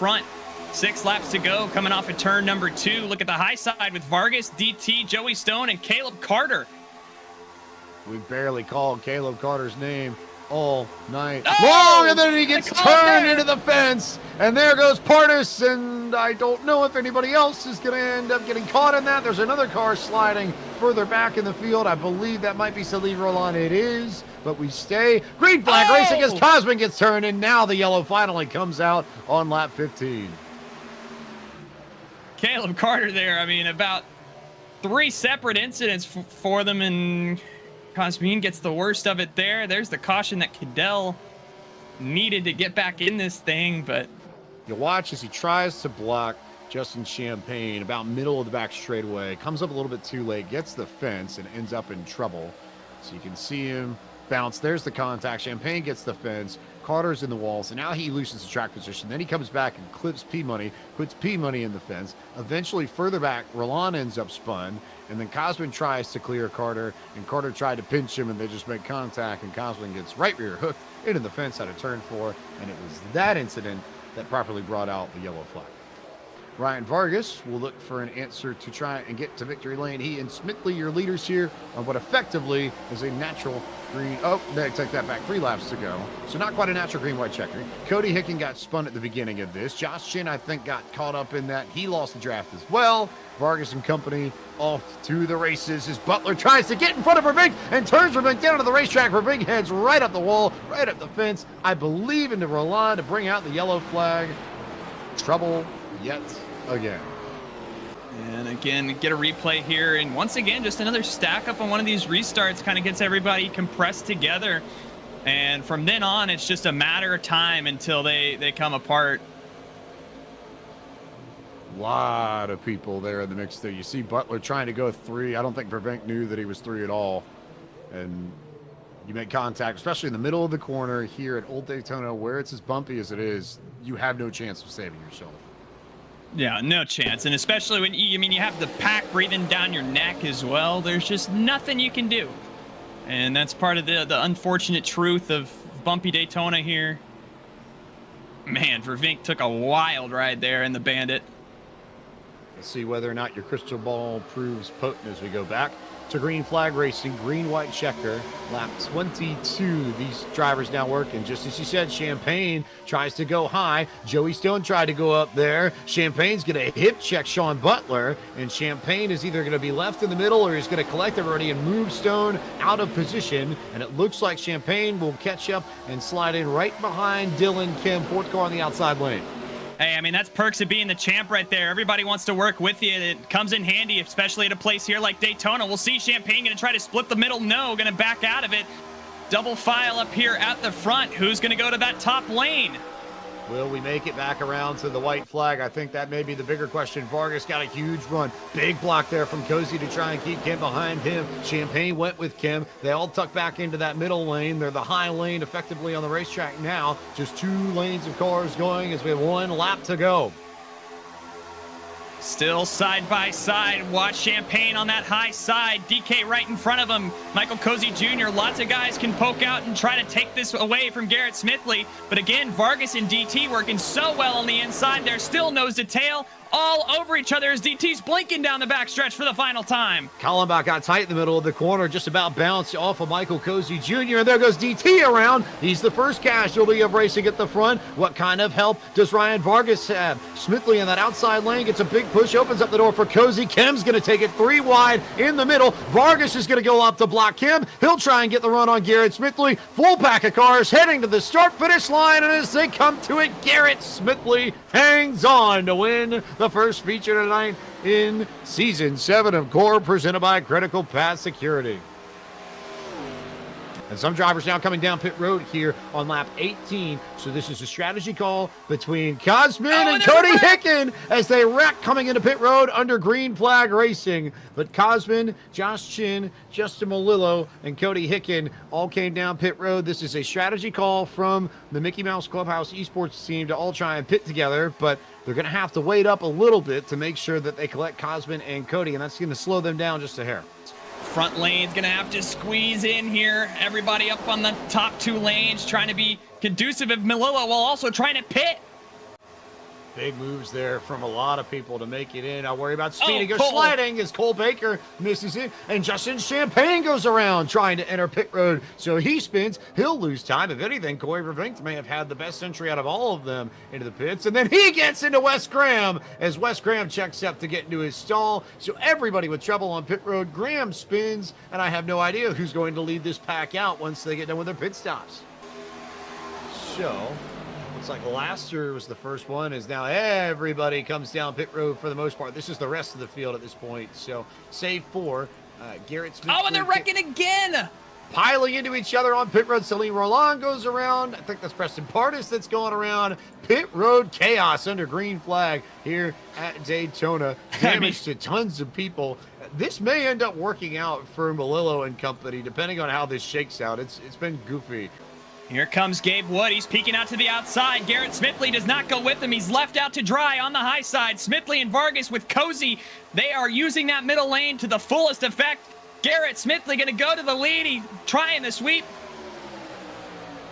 front. 6 laps to go, coming off of turn number 2. Look at the high side with Vargas, DT, Joey Stone, and Caleb Carter. We barely called Caleb Carter's name all night Oh! long, and then he gets turned into the fence, and there goes Partis, and I don't know if anybody else is going to end up getting caught in that. There's another car sliding further back in the field. I believe that might be Celine Roland. It is, but we stay. Green flag racing as Cosman gets turned, and now the yellow finally comes out on lap 15. Caleb Carter there, I mean, about 3 separate incidents for them, and Cosmin gets the worst of it there. There's the caution that Cadell needed to get back in this thing, but you watch as he tries to block Justin Champagne about middle of the back straightaway, comes up a little bit too late, gets the fence, and ends up in trouble. So you can see him bounce. There's the contact. Champagne gets the fence. Carter's in the wall, so now he loosens the track position. Then he comes back and clips P-Money, puts P-Money in the fence. Eventually, further back, Roland ends up spun, and then Cosman tries to clear Carter, and Carter tried to pinch him, and they just make contact, and Cosman gets right rear hooked into the fence out of turn 4, and it was that incident that properly brought out the yellow flag. Ryan Vargas will look for an answer to try and get to victory lane. He and Smithley, your leaders here, on what effectively is a natural green. Oh, they take that back. 3 laps to go. So not quite a natural green-white checker. Cody Hicken got spun at the beginning of this. Josh Chin, I think, got caught up in that. He lost the draft as well. Vargas and company off to the races as Butler tries to get in front of Vervink and turns Vervink down to the racetrack. Vervink heads right up the wall, right up the fence. I believe into Roland to bring out the yellow flag. Trouble yet again. And again, get a replay here, and once again, just another stack up on one of these restarts kind of gets everybody compressed together, and from then on it's just a matter of time until they come apart. A lot of people there in the mix there. You see Butler trying to go 3. I don't think Vervink knew that he was 3 at all, and you make contact, especially in the middle of the corner here at Old Daytona, where it's as bumpy as it is. You have no chance of saving yourself. Yeah, no chance. And especially when you have the pack breathing down your neck as well. There's just nothing you can do. And that's part of the unfortunate truth of bumpy Daytona here. Man, Vervink took a wild ride there in the Bandit. Let's see whether or not your crystal ball proves potent as we go back to green flag racing, green-white checker, lap 22. These drivers now working. Just as you said, Champagne tries to go high. Joey Stone tried to go up there. Champagne's going to hip check Sean Butler, and Champagne is either going to be left in the middle or he's going to collect everybody and move Stone out of position. And it looks like Champagne will catch up and slide in right behind Dylan Kim, 4th car on the outside lane. Hey, I mean, that's perks of being the champ right there. Everybody wants to work with you. It comes in handy, especially at a place here like Daytona. We'll see Champagne going to try to split the middle. No, going to back out of it. Double file up here at the front. Who's going to go to that top lane? Will we make it back around to the white flag? I think that may be the bigger question. Vargas got a huge run. Big block there from Cozy to try and keep Kim behind him. Champagne went with Kim. They all tuck back into that middle lane. They're the high lane effectively on the racetrack now. Just 2 lanes of cars going as we have 1 lap to go. Still side by side. Watch Champagne on that high side. DK right in front of him. Michael Cozy Jr. Lots of guys can poke out and try to take this away from Garrett Smithley. But again, Vargas and DT working so well on the inside. They're still nose to tail all over each other as DT's blinking down the backstretch for the final time. Kallenbach got tight in the middle of the corner, just about bounced off of Michael Cozy Jr. And there goes DT around. He's the first casualty of racing at the front. What kind of help does Ryan Vargas have? Smithley in that outside lane gets a big push, opens up the door for Cozy. Kim's going to take it 3 wide in the middle. Vargas is going to go up to block Kim. He'll try and get the run on Garrett Smithley. Full pack of cars heading to the start-finish line, and as they come to it, Garrett Smithley hangs on to win the first feature tonight in Season 7 of Core, presented by Critical Path Security. And some drivers now coming down pit road here on lap 18. So this is a strategy call between Cosman and Cody Hicken as they wreck coming into pit road under green flag racing. But Cosman, Josh Chin, Justin Malillo, and Cody Hicken all came down pit road. This is a strategy call from the Mickey Mouse Clubhouse esports team to all try and pit together, but they're going to have to wait up a little bit to make sure that they collect Cosman and Cody, and that's going to slow them down just a hair. Front lane's gonna have to squeeze in here. Everybody up on the top 2 lanes trying to be conducive of Malillo while also trying to pit. Big moves there from a lot of people to make it in. I worry about speed. He goes Cole. sliding as Cole Baker misses it. And Justin Champagne goes around trying to enter pit road. So he spins. He'll lose time. If anything, Corey Vervinkt may have had the best entry out of all of them into the pits. And then he gets into Wes Graham as Wes Graham checks up to get into his stall. So everybody with trouble on pit road. Graham spins. And I have no idea who's going to lead this pack out once they get done with their pit stops. So looks like Laster was the first one, as now everybody comes down pit road for the most part. This is the rest of the field at this point. So save for Garrett Smith. Oh, and they're wrecking again. Piling into each other on pit road. Celine Roland goes around. I think that's Preston Pardis that's going around. Pit road chaos under green flag here at Daytona. Damage to tons of people. This may end up working out for Melillo and company, depending on how this shakes out. It's been goofy. Here comes Gabe Wood. He's peeking out to the outside. Garrett Smithley does not go with him. He's left out to dry on the high side. Smithley and Vargas with Cozy. They are using that middle lane to the fullest effect. Garrett Smithley going to go to the lead. He's trying the sweep.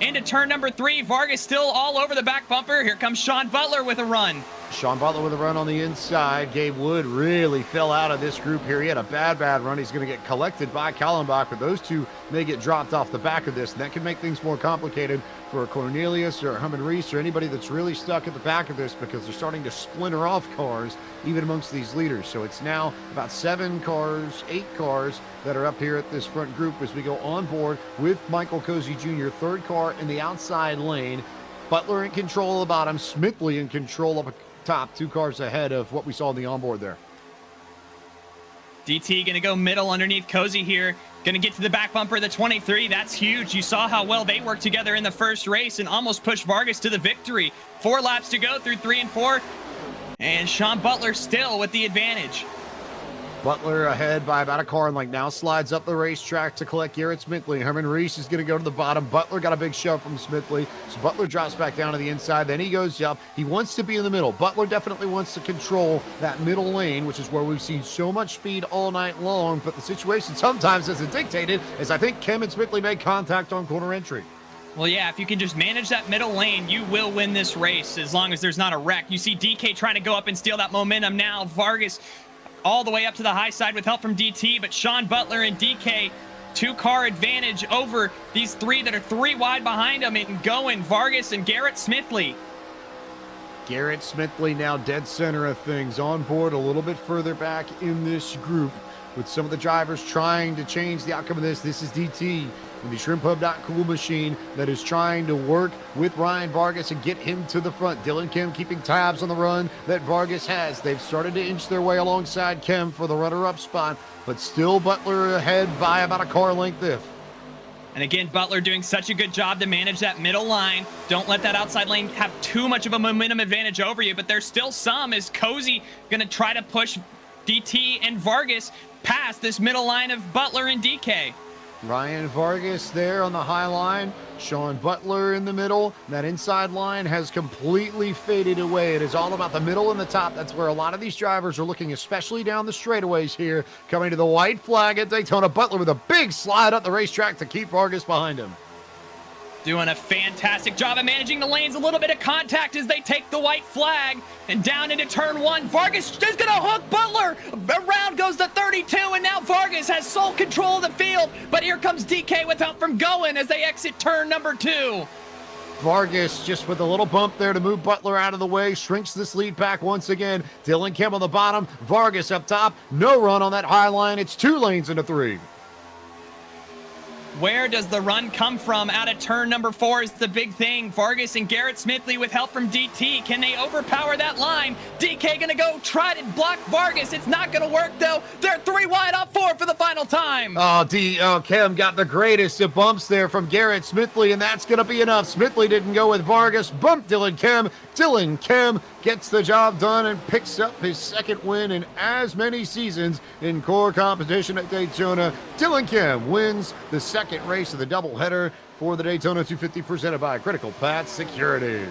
Into turn number 3. Vargas still all over the back bumper. Here comes Sean Butler with a run. Sean Butler with a run on the inside. Gabe Wood really fell out of this group here. He had a bad run. He's going to get collected by Kallenbach, but those two may get dropped off the back of this, and that can make things more complicated for Cornelius or Herman Reese or anybody that's really stuck at the back of this, because they're starting to splinter off cars even amongst these leaders. So it's now about 7 cars, 8 cars that are up here at this front group as we go on board with Michael Cozy Jr., third car in the outside lane. Butler in control of the bottom, Smithley in control up top, 2 cars ahead of what we saw in the onboard there. DT going to go middle underneath Cozy here. Going to get to the back bumper of the 23. That's huge. You saw how well they worked together in the first race and almost pushed Vargas to the victory. 4 laps to go through 3 and 4. And Sean Butler still with the advantage. Butler ahead by about a car and now slides up the racetrack to collect Garrett Smithley. Herman Reese is going to go to the bottom. Butler got a big shove from Smithley. So Butler drops back down to the inside. Then he goes up. He wants to be in the middle. Butler definitely wants to control that middle lane, which is where we've seen so much speed all night long. But the situation sometimes isn't dictated, as I think Kim and Smithley made contact on corner entry. Well, yeah, if you can just manage that middle lane, you will win this race as long as there's not a wreck. You see DK trying to go up and steal that momentum now. Vargas all the way up to the high side with help from DT, but Sean Butler and DK, 2-car advantage over these 3 that are 3 wide behind them and going. Vargas and Garrett Smithley. Garrett Smithley now dead center of things, on board a little bit further back in this group, with some of the drivers trying to change the outcome of this. This is DT in the Shrimp Hub Cool machine that is trying to work with Ryan Vargas and get him to the front. Dylan Kim keeping tabs on the run that Vargas has. They've started to inch their way alongside Kim for the runner-up spot, but still Butler ahead by about a car length if. And again, Butler doing such a good job to manage that middle line. Don't let that outside lane have too much of a momentum advantage over you, but there's still some as Cozy going to try to push DT and Vargas past this middle line of Butler and DK. Ryan Vargas there on the high line, Sean Butler in the middle. That inside line has completely faded away. It is all about the middle and the top. That's where a lot of these drivers are looking, especially down the straightaways here. Coming to the white flag at Daytona. Butler with a big slide up the racetrack to keep Vargas behind him. Doing a fantastic job of managing the lanes. A little bit of contact as they take the white flag. And down into turn 1. Vargas is going to hook Butler. Around goes the 32. And now Vargas has sole control of the field. But here comes DK with help from Goen as they exit turn number 2. Vargas just with a little bump there to move Butler out of the way. Shrinks this lead back once again. Dylan Kim on the bottom. Vargas up top. No run on that high line. It's 2 lanes into 3. Where does the run come from? Out of turn number 4 is the big thing. Vargas and Garrett Smithley with help from DT. Can they overpower that line? DK gonna go try to block Vargas. It's not gonna work though. They're 3 wide off 4 for the final time. Oh, Kim got the greatest of bumps there from Garrett Smithley, and that's gonna be enough. Smithley didn't go with Vargas. Bumped Dylan Kim. Dylan Kim gets the job done and picks up his 2nd win in as many seasons in core competition at Daytona. Dylan Kim wins the 2nd race of the doubleheader for the Daytona 250 presented by Critical Path Security.